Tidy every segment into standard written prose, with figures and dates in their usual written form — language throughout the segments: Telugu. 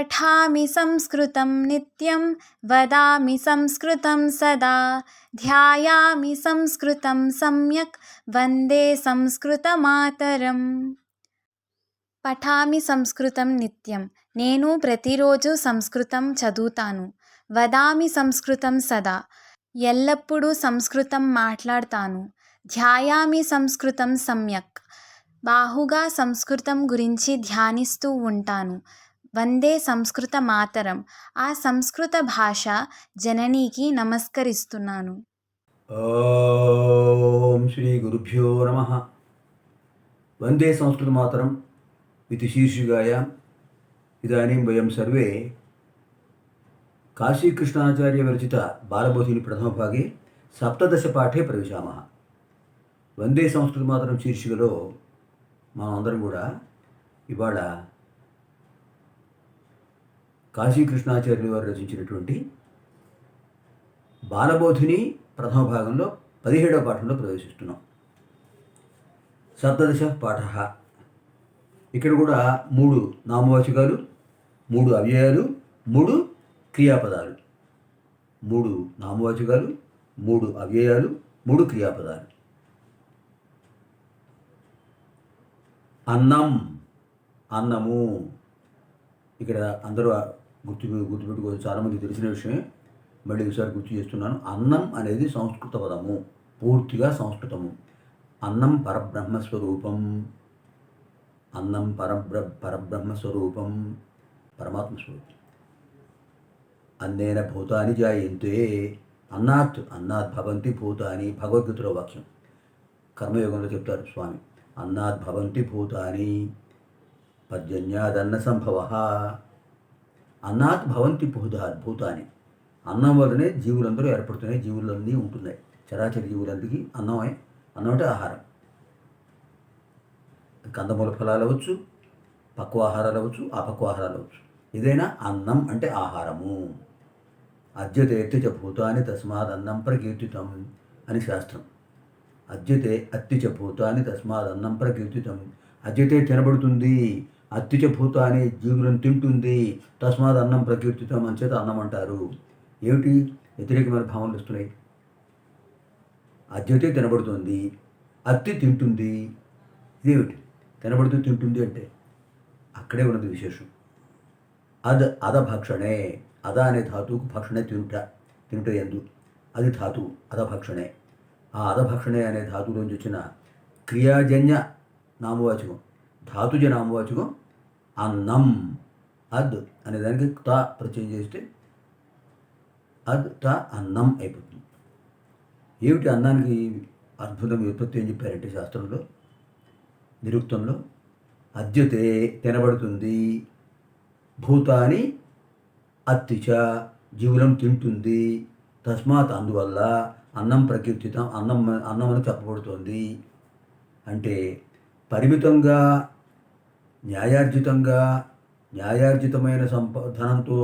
पठामि संस्कृतं नित्यं वदामि संस्कृतं सदा ध्यायामि संस्कृतं सम्यक् वन्दे సంస్కృతమాతరం. పఠామి సంస్కృతం నిత్యం, నేను ప్రతిరోజు సంస్కృతం చదువుతాను. వదామి సంస్కృతం సదా, ఎల్లప్పుడూ సంస్కృతం మాట్లాడతాను. ధ్యాయామి సంస్కృతం సమ్యక్, బాహుగా సంస్కృతం గురించి ధ్యానిస్తూ ఉంటాను. వందే సంస్కృత మాతరం, ఆ సంస్కృత భాష జననీకి నమస్కరిస్తున్నాను. ఓం శ్రీ గురుభ్యో నమః. వందే సంస్కృత మాతరం इति शीर्षिकायां इदानीं वयं सर्वे काशीकृष्णाचार्यविरचित बालबोधिनी प्रथमभागे सप्तदशपाठे प्रविशामः. వందే సంస్కృత మాతరం శీర్షికలో మనం అందరం కూడా ఇవాళ కాశీకృష్ణాచార్యులు వారు రచించినటువంటి బాలబోధిని ప్రథమ భాగంలో 17వ పాఠంలో ప్రవేశిస్తున్నాం. సప్తదశ పాఠ. ఇక్కడ కూడా 3 నామవాచకాలు, 3 అవ్యయాలు, 3 క్రియాపదాలు. 3 నామవాచకాలు, 3 అవ్యయాలు, 3 క్రియాపదాలు. అన్నం, అన్నము. ఇక్కడ అందరూ గుర్తుపెట్టుకోవచ్చు, చాలామంది తెలిసిన విషయమే, మళ్ళీ ఒకసారి గుర్తు చేస్తున్నాను. అన్నం అనేది సంస్కృత పదము, పూర్తిగా సంస్కృతము. అన్నం పరబ్రహ్మస్వరూపం. అన్నం పరబ్రహ్మస్వరూపం, పరమాత్మ స్వరూపం. అన్నేన భూతాని జాయంతే, అన్నాత్ భవంతి భూతాని. భగవద్గీతలో వాక్యం, కర్మయోగంలో చెప్తారు స్వామి. అన్నాత్ భవంతి భూతాని, పర్జన్యాదన్న సంభవ. అన్నాత్ భవంతి భూతాని. అన్నం వల్లనే జీవులందరూ ఏర్పడుతున్నాయి, జీవులన్నీ ఉంటున్నాయి. చరాచర జీవులందరికీ అన్నం అంటే ఆహారం. కందమూల ఫలాలు అవ్వచ్చు, పక్వ ఆహారాలు అవ్వచ్చు, అపక్వ ఆహారాలు అవ్వచ్చు. ఏదైనా అన్నం అంటే ఆహారము. అద్యతే చ భూతాని తస్మాత్ అన్నం ప్రకీర్తితం అని శాస్త్రం. అద్యతే అత్తి చ భూతాని తస్మాత్ అన్నం ప్రకీర్తితం. అద్యతే తినబడుతుంది, అత్తి చ భూతాని జీవులను తింటుంది, తస్మాత్ అన్నం ప్రకీర్తితం అని చేత అన్నం అంటారు. ఏమిటి వ్యతిరేకమైన భావనలు వస్తున్నాయి? అద్యతే తినబడుతుంది, అత్తి తింటుంది. ఇదేమిటి తినబడుతూ తింటుంది అంటే? అక్కడే ఉన్నది విశేషం. అదభక్షణే. అద అనే ధాతువుకు భక్షణే తినుట ఎందు, అది ధాతువు అదభక్షణే. ఆ అదభక్షణే అనే ధాతువులోంచి వచ్చిన క్రియాజన్య నామవాచకం, ధాతుజ నామవాచకం అన్నం. అద్ అనే దానికి త ప్రత్యయం చేస్తే అద్ త అన్నం అయిపోతుంది. ఏమిటి అన్నానికి అద్భుతం వ్యుత్పత్తి ఏం చెప్పారంటే శాస్త్రంలో, నిరుక్తంలో, అద్యతే తినబడుతుంది, భూతాని అత్తిచ జీవులను తింటుంది, తస్మాత్ అందువల్ల అన్నం ప్రకీర్తితం అన్నం అని చెప్పబడుతోంది. అంటే పరిమితంగా న్యాయార్జితమైన ధనంతో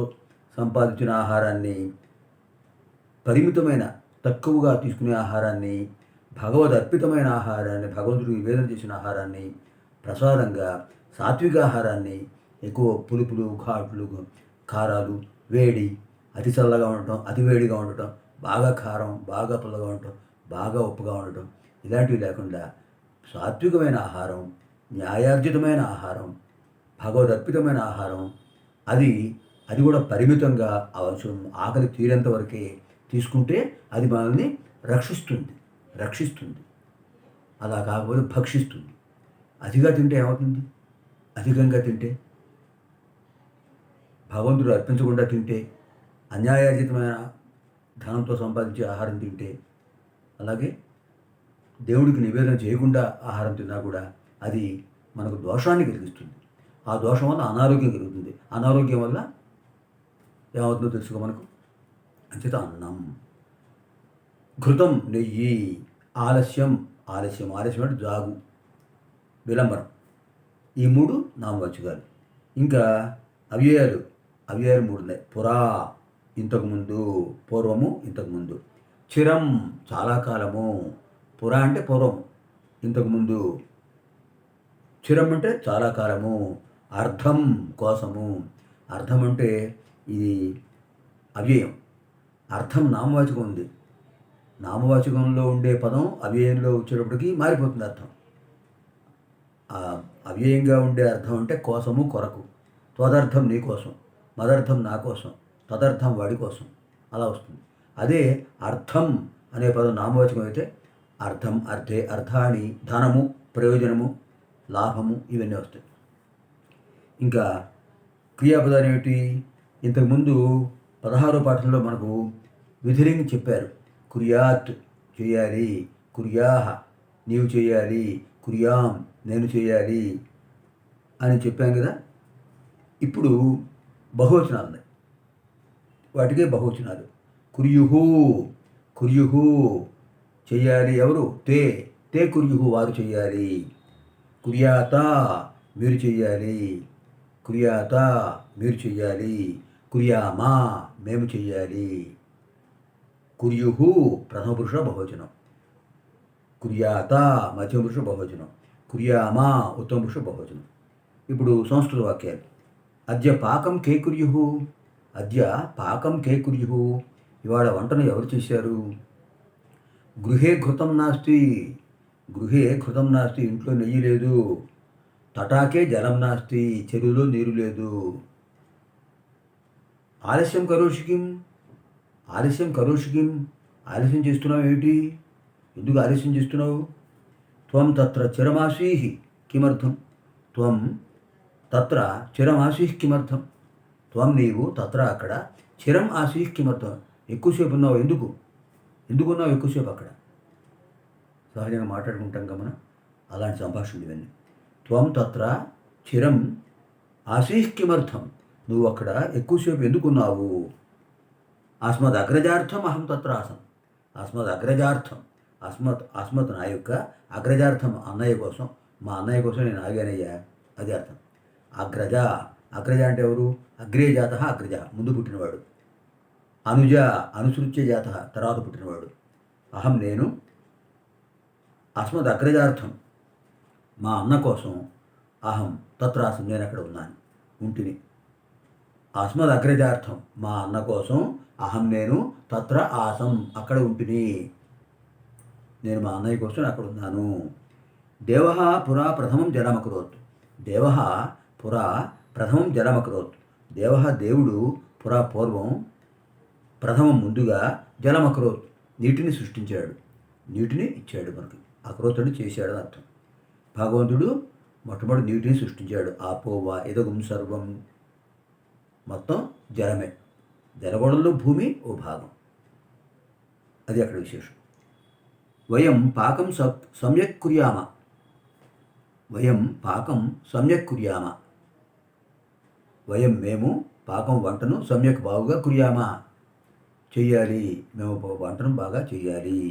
సంపాదించిన ఆహారాన్ని, పరిమితమైన తక్కువగా తీసుకునే ఆహారాన్ని, భగవద్ అర్పితమైన ఆహారాన్ని, భగవంతుడికి నివేదన చేసిన ఆహారాన్ని, ప్రసాదంగా సాత్విక ఆహారాన్ని, ఎక్కువ పులుపులు, ఘాట్లు, కారాలు, వేడి, అతి చల్లగా ఉండటం, అతి వేడిగా ఉండటం, బాగా కారం, బాగా పుల్లగా ఉండటం, బాగా ఉప్పుగా ఉండటం, ఇలాంటివి లేకుండా సాత్వికమైన ఆహారం, న్యాయార్జితమైన ఆహారం, భగవద్ అర్పితమైన ఆహారం, అది కూడా పరిమితంగా అవసరం, ఆకలి తీరేంత వరకే తీసుకుంటే అది మనల్ని రక్షిస్తుంది. అలా కాకపోతే భక్షిస్తుంది. అతిగా తింటే ఏమవుతుంది? అధికంగా తింటే, భగవంతుడు అర్పించకుండా తింటే, అన్యాయార్జితమైన ధనంతో సంపాదించే ఆహారం తింటే, అలాగే దేవుడికి నివేదన చేయకుండా ఆహారం తిన్నా కూడా అది మనకు దోషాన్ని కలిగిస్తుంది. ఆ దోషం వల్ల అనారోగ్యం కలుగుతుంది. అనారోగ్యం వల్ల ఏమవుతుందో తెలుసుకో మనకు. అంచేత అన్నం. ఘృతం నెయ్యి. ఆలస్యం అంటే జాగు, విలంబరం. ఈ 3 నామవాచకాలు. ఇంకా అవ్యయాలు 3 ఉన్నాయి. పురా ఇంతకుముందు, పూర్వము ఇంతకుముందు. చిరం చాలా కాలము. పురా అంటే పూర్వం, ఇంతకుముందు. చిరం అంటే చాలా కాలము. అర్థం కోసము. అర్థం అంటే ఇది అవ్యయం. అర్థం నామవాచకం ఉంది. నామవాచకంలో ఉండే పదం అవ్యయంలో వచ్చేటప్పటికి మారిపోతుంది అర్థం. అవ్యయంగా ఉండే అర్థం అంటే కోసము, కొరకు. త్వదర్థం నీ కోసం, మదర్థం నా కోసం, తదర్థం వాడి కోసం, అలా వస్తుంది. అదే అర్థం అనే పదం నామవాచకం అయితే అర్థం, అర్థే, అర్థాన్ని, ధనము, ప్రయోజనము, లాభము ఇవన్నీ వస్తాయి. ఇంకా క్రియాపదాలు ఏమిటి? ఇంతకుముందు 16వ పాఠంలో మనకు విధిలింగ్ చెప్పారు. కుర్యాత్ చేయాలి, కుర్యాహ నీవు చేయాలి, కుర్యాం నేను చేయాలి అని చెప్పాం కదా. ఇప్పుడు బహువచనాలు ఉన్నాయి. వాటికే బహువచనాలు. కుర్యుహు, కుర్యుహు చేయాలి ఎవరు? తే కుర్యుహు వారు చేయాలి. కుర్యాత మీరు చేయాలి, కుర్యాత మీరు చేయాలి, కుర్యామా మేము చేయాలి. కుర్యుహు ప్రథమ పురుష బహువచనం, కుర్యాత మధ్యమ పురుష బహువచనం, కుర్యామా ఉత్తమ పురుష బహువచనం. ఇప్పుడు సంస్కృత వాక్యాలు. అద్య పాకం కే కుర్యుహు, అద్య పాకం కే కుర్యుహు ఇవాళ వంటను ఎవరు చేశారు? గృహే ఘృతం నాస్తి, గృహే ఘృతం నాస్తి ఇంట్లో నెయ్యి లేదు. తటాకే జలం నాస్తి చెరువులో నీరు లేదు. ఆలస్యం కరోషికిం, ఆలస్యం కరోషికిం ఆలస్యం చేస్తున్నావు ఏమిటి? ఎందుకు ఆలస్యం చేస్తున్నావు? త్వం తత్ర చిరమాసీహి కిమర్థం, త్వం తత్ర చిరమాసీహ్ కిమర్థం, త్వం నీవు తత్ర అక్కడ, చిరం ఆసీహ్ కిమర్థం ఎక్కువసేపు ఉన్నావు ఎందుకు, ఎందుకున్నావు ఎక్కువసేపు అక్కడ? సహజంగా మాట్లాడుకుంటాం కదా మనం, అలాంటి సంభాషణలు ఇవన్నీ. త్వం తత్ర చిరం ఆసీహ్ కిమర్థం నువ్వు అక్కడ ఎక్కువసేపు ఎందుకున్నావు? అస్మద్ అగ్రజార్థం అహం తత్ర ఆసం, అస్మద్ అగ్రజార్థం, అస్మత్ నా యొక్క అగ్రజార్థం అన్నయ్య కోసం, మా అన్నయ్య కోసం నేను ఆగానయ్యా, అది అర్థం. అగ్రజ, అగ్రజ అంటే ఎవరు? అగ్రే జాత అగ్రజ ముందు పుట్టినవాడు. అనుజ అనుసృత్య జాత తర్వాత పుట్టినవాడు. అహం నేను, అస్మద్ అగ్రజార్థం మా అన్న కోసం, అహం తత్రాసం నేను అక్కడ ఉన్నాను ఉంటిని. అస్మద్ అగ్రజార్థం మా అన్న కోసం, అహం నేను, తత్ర ఆసం అక్కడ ఉంటిని, నేను మా అన్నయ్య కోసం అక్కడ ఉన్నాను. దేవ పురా ప్రథమం జలమకరోత్, దేవ పురా ప్రథమం జలమకరోత్, దేవ దేవుడు పురా పూర్వం, ప్రథమం ముందుగా, జలమకరోత్ నీటిని సృష్టించాడు, నీటిని ఇచ్చాడు మనకి. అకరోతుడు చేశాడు అని అర్థం. భగవంతుడు మొట్టమొదటి నీటిని సృష్టించాడు. ఆపోవా ఎదగుం సర్వం మొత్తం జలమే, జలగొడల్లో భూమి ఓ భాగం, అది అక్కడ విశేషం. వయం పాకం సమ్యక్ కుర్యామ, వయం పాకం సమ్యక్ కుర్యామ, వయం మేము పాకం వంటను సమ్యక్ బాగుగా కుర్యామా చెయ్యాలి, మేము వంటను బాగా చెయ్యాలి.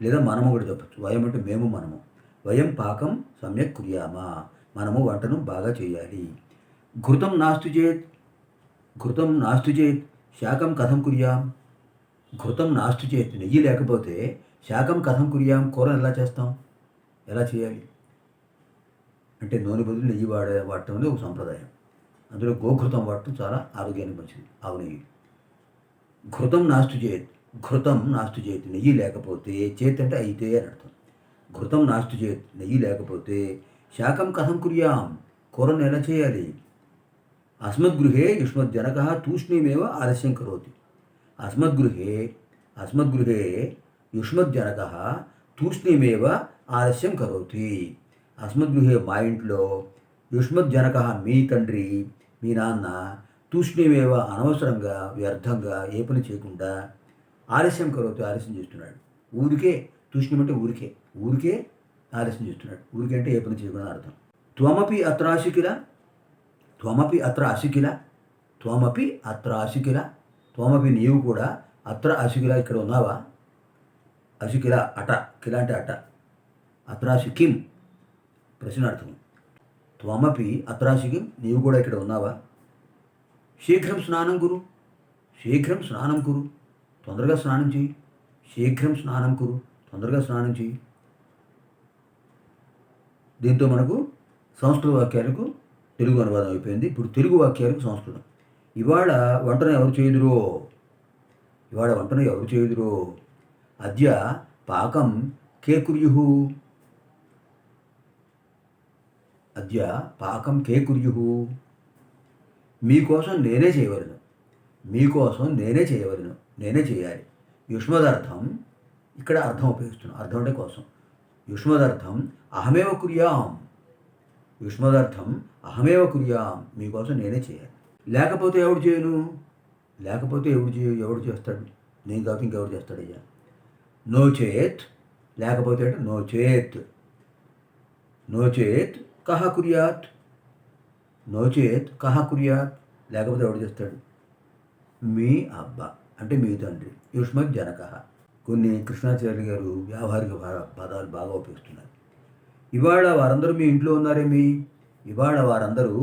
లేదా మనము కూడా చెప్పచ్చు. వయం అంటే మేము, మనము. వయం పాకం సమ్యక్ కుర్యామా మనము వంటను బాగా చేయాలి. ఘృతం నాస్తి చేత్, ఘృతం నాస్తి చేత్ శాకం కథం కుర్యాం, ఘృతం నాస్తి చేత్ నెయ్యి లేకపోతే శాకం కథం కుర్యాం కూరను ఎలా చేస్తాం, ఎలా చేయాలి అంటే నూనె బదులు నెయ్యి వాడటం అనేది ఒక సంప్రదాయం. అందులో గోఘృతం వాడటం చాలా ఆరోగ్యానికి మంచిది, ఆవు నెయ్యి. ఘృతం నాస్తి చేత్, ఘృతం నాస్తి చేత్ నెయ్యి లేకపోతే, చేత్ అంటే అయితే అని అర్థం. ఘృతం నాస్తి చేత్ నెయ్యి లేకపోతే, శాకం కథం కుర్యాం కూరను ఎలా చేయాలి? అస్మద్గృహే యుష్మజ్జనక తూష్ణీమేవ ఆలస్యం కరోతి, అస్మద్గృహే యుష్మజ్జనక తూష్ణీమేవ ఆలస్యం కరోతి, అస్మద్గృహే మా ఇంట్లో, యుష్మజ్జనక మీ తండ్రి మీ నాన్న, తూష్ణీమేవ అనవసరంగా వ్యర్థంగా ఏ పని చేయకుండా, ఆలస్యం కరోతి ఆలస్యం చేస్తున్నాడు. ఊరికే తూష్ణీం అంటే ఊరికే, ఊరికే ఆలస్యం చేస్తున్నాడు. ఊరికే అంటే ఏ పని చేయకుండా అర్థం. త్వమపి అత్ర ఆశికిల, త్వమపి అత్ర అసికిల, త్వమపి అత్ర అసికిల, త్వమపి నీవు కూడా, అత్ర అసికిల ఇక్కడ ఉన్నావా? అసికిల అట, కిల అంటే అట, అత్రాసికిం ప్రశ్నార్థం. త్వమపి అత్రాసికిం నీవు కూడా ఇక్కడ ఉన్నావా? శీఘ్రం స్నానం కురు, శీఘ్రం స్నానం కురు తొందరగా స్నానం చేయి, శీఘ్రం స్నానం కురు తొందరగా స్నానం చేయి. దీంతో మనకు సంస్కృత వాక్యాలకు తెలుగు అనువాదం అయిపోయింది. ఇప్పుడు తెలుగు వాక్యాలకు సంస్కృతం. ఇవాళ వంటను ఎవరు చేయుదురో, ఇవాళ వంటను ఎవరు చేయుదురో, అద్య పాకం కే కుర్యుః, అద్య పాకం కే కుర్యుః, మీకోసం నేనే చేయవలను, మీకోసం నేనే చేయవలను, నేనే చేయాలి. యుష్మదర్థం, ఇక్కడ అర్థం ఉపయోగిస్తున్నాం, అర్థం అంటే కోసం. యుష్మదర్థం అహమేవ కుర్యాం, యుష్మదర్థం అహమేవ కుర్యాం, మీకోసం నేనే చేయాలి. లేకపోతే ఎవడు చేయను, లేకపోతే ఎవడు చేస్తాడు, నేను కాకపోతే ఇంకెవడు చేస్తాడయ్యా. నో చేత్, లేకపోతే అంటే నో చేత్, నో చేత్ కహ కుర్యాత్, నో చేత్ కహ కుర్యాత్, లేకపోతే ఎవడు చేస్తాడు, మీ అబ్బా అంటే మీ తండ్రి. యుష్మద్ జనక. కొన్ని కృష్ణాచార్య గారు వ్యావహారిక పదాలు బాగా ఉపయోగిస్తున్నారు. ఇవాళ వారందరూ మీ ఇంట్లో ఉన్నారేమి, ఇవాళ వారందరూ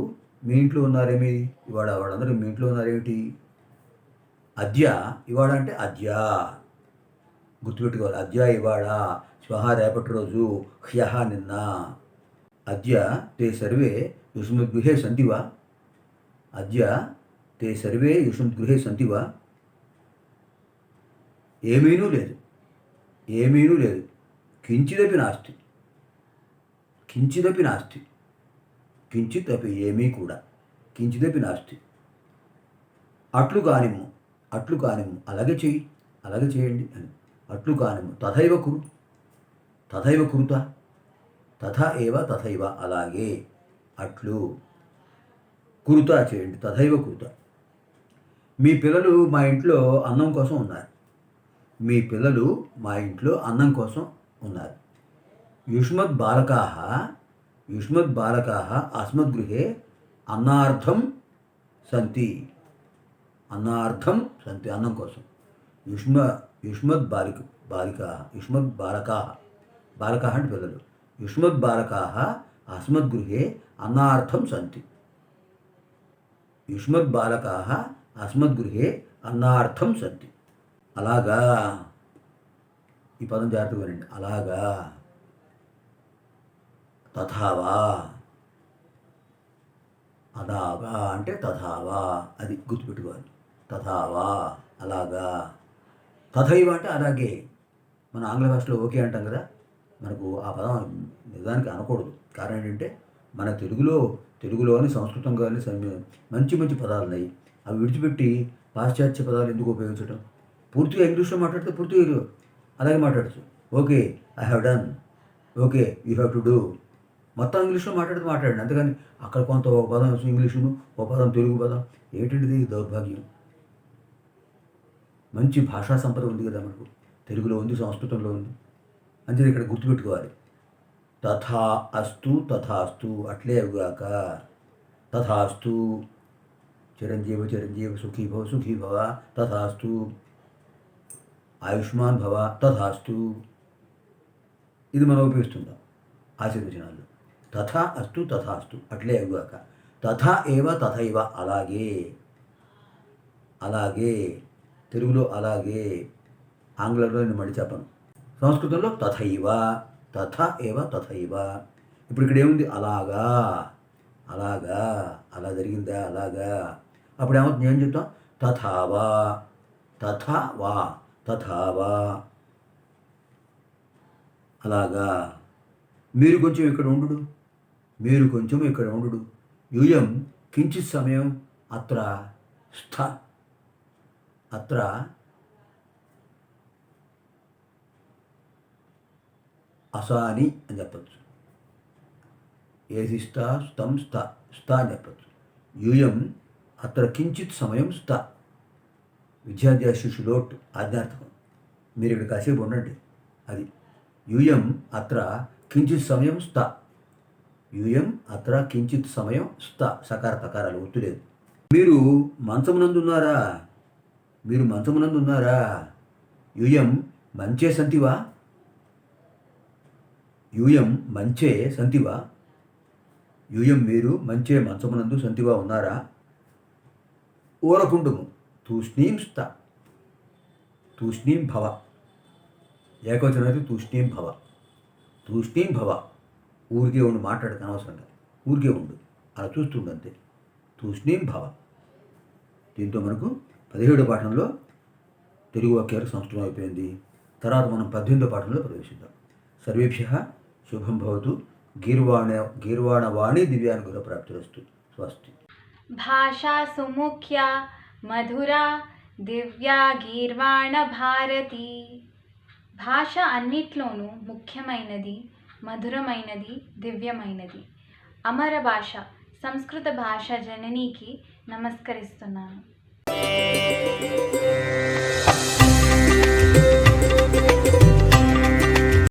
మీ ఇంట్లో ఉన్నారేమి, ఇవాళ వాళ్ళందరూ మీ ఇంట్లో ఉన్నారేమిటి. అద్య, ఇవాళ అంటే అద్య, గుర్తుపెట్టుకోవాలి. అద్య ఇవాళ, శ్వః రేపటి రోజు, హ్యః నిన్న. అద్య తే సర్వే యుష్మద్గృహే సంతి వా, అద్య తే సర్వే యుష్మద్గృహే సంతి వా. ఏమీనూ లేదు, ఏమీనూ లేదు. కించిదపి నాస్తి, కించిదపి నాస్తి, కించిత్ అపి ఏమీ కూడా, కించిదపి నాస్తి. అట్లు కానిమ్ము, అట్లు కానిమ్ము, అలాగే చెయ్యి, అలాగే చేయండి అని. అట్లు కానిమ్ము, తథైవ కురు, తథైవ కురుత, తథా ఏవ తథైవ, అలాగే, అట్లు, కురుత చేయండి, తథైవ కురుత. మీ పిల్లలు మా ఇంట్లో అన్నం కోసం ఉన్నారు, మీ పిల్లలు మా ఇంట్లో అన్నం కోసం ఉన్నారు. యుష్మద్ బాలకాః, యుష్మద్ బాలకాః అస్మద్గృహే అన్నార్థం సంతి, అన్నార్థం సంతి, అన్నం కోసం. యుష్మద్ బాలికాః, యుష్మద్ బాలకాః, బాలకాః అంటే పిల్లలు. యుష్మద్ బాలకాః అస్మద్గృహే అన్నార్థం సంతి, యుష్మద్ బాలకాః అస్మద్గృహే అన్నార్థం సంతి. అలాగా, ఈ పదం జాగ్రత్తగా వినండి. అలాగా, తథావా, అలాగా అంటే తథావా, అది గుర్తుపెట్టుకోవాలి. తథావా, అలాగా. తథైవ అంటే అలాగే. మన ఆంగ్ల భాషలో ఓకే అంటాం కదా, మనకు ఆ పదం నిజానికి అనకూడదు. కారణం ఏంటంటే మన తెలుగులోని సంస్కృతం కానీ మంచి మంచి పదాలు ఉన్నాయి. అవి విడిచిపెట్టి పాశ్చాత్య పదాలు ఎందుకు ఉపయోగించడం. పూర్తిగా ఇంగ్లీష్లో మాట్లాడితే పూర్తిగా అలాగే మాట్లాడచ్చు. Okay, I have done, okay you have to do, మొత్తం ఇంగ్లీష్లో మాట్లాడండి. అంతేగాని అక్కడ కొంత ఒక పదం ఇంగ్లీషును, ఒక పదం తెలుగు పదం, ఏంటంటే దౌర్భాగ్యం. మంచి భాషా సంపద ఉంది కదా మనకు, తెలుగులో ఉంది, సంస్కృతంలో ఉంది. అంతే ఇక్కడ గుర్తుపెట్టుకోవాలి. తథా అస్తు, తథాస్తు, అట్లే అవుగాక. తథాస్తు, చిరంజీవ చిరంజీవ, సుఖీ భవ సుఖీ భవ, తథాస్తు. ఆయుష్మాన్ భవ, తథాస్తు. ఇది మనం ఉపయోగిస్తుంటాం ఆశీర్వచనాల్లో. తథా అస్తు, తథాస్తు, అట్లే అవుగాక. తథా ఏవ తథైవ, అలాగే, అలాగే. తెలుగులో అలాగే, ఆంగ్లంలో నేను మళ్ళీ చెప్పను. సంస్కృతంలో తథైవ, తథా ఏవ తథైవ. ఇప్పుడు ఇక్కడ ఏముంది, అలాగా, అలాగా, అలా జరిగిందా, అలాగా. అప్పుడు ఏమవుతుంది, ఏం చెప్తాం, తథావా, తథావా, తథావా, అలాగా. మీరు కొంచెం ఇక్కడ ఉండు, మీరు కొంచెం ఇక్కడ ఉండు. యూయం కించిత్ సమయం అత్ర స్థ, అత్ర అసాని అని చెప్పచ్చు. ఏది స్థ, స్థం, స్థ, స్థ అని చెప్పచ్చు. యూయం అత్ర కించిత్ సమయం స్థ, విద్యార్థి శిష్యులోట్ ఆజ్ఞార్థకం. మీరు ఇక్కడ కాసేపు ఉండండి, అది. యూయం అత్ర కించిత్ సమయం స్థ, యూయం అత్ర కించిత్ సమయం స్థ, సకార తకారాలు, ఒత్తులేదు. మీరు మంచమునందున్నారా, మీరు మంచమునందున్నారా. యూయం మంచే సంతివా, యూయం మంచే సంతివా, యూయం మీరు మంచే మంచమునందు సంతివా ఉన్నారా. ఊరకుండుము, తూష్ణీం స్థ, తూష్ణీం భవ, ఏకవచనం అయితే తూష్ణీం భవ, తూష్ణీం భవ. ఊరికే ఉండు, మాట్లాడక అనవసరంగా, ఊరికే ఉండు. అలా చూస్తుండంతే. తూష్ణీం భవ. దీంతో మనకు 17వ పాఠంలో తెలుగు వాక్యాలు సంస్కృతం అయిపోయింది. తర్వాత మనం 18వ పాఠంలో ప్రవేశిద్దాం. సర్వేభ్యః శుభం భవతు. గీర్వాణవాణి దివ్యానుగ్రహ ప్రాప్తిరస్తు. స్వస్తి. భాషా సుముఖ్యా మధురా దివ్యా గీర్వాణ భారతి. భాష అన్నిట్లోనూ ముఖ్యమైనది, మధురమైనది, దివ్యమైనది. అమర భాష సంస్కృత భాష జననీకి నమస్కరిస్తున్నాను.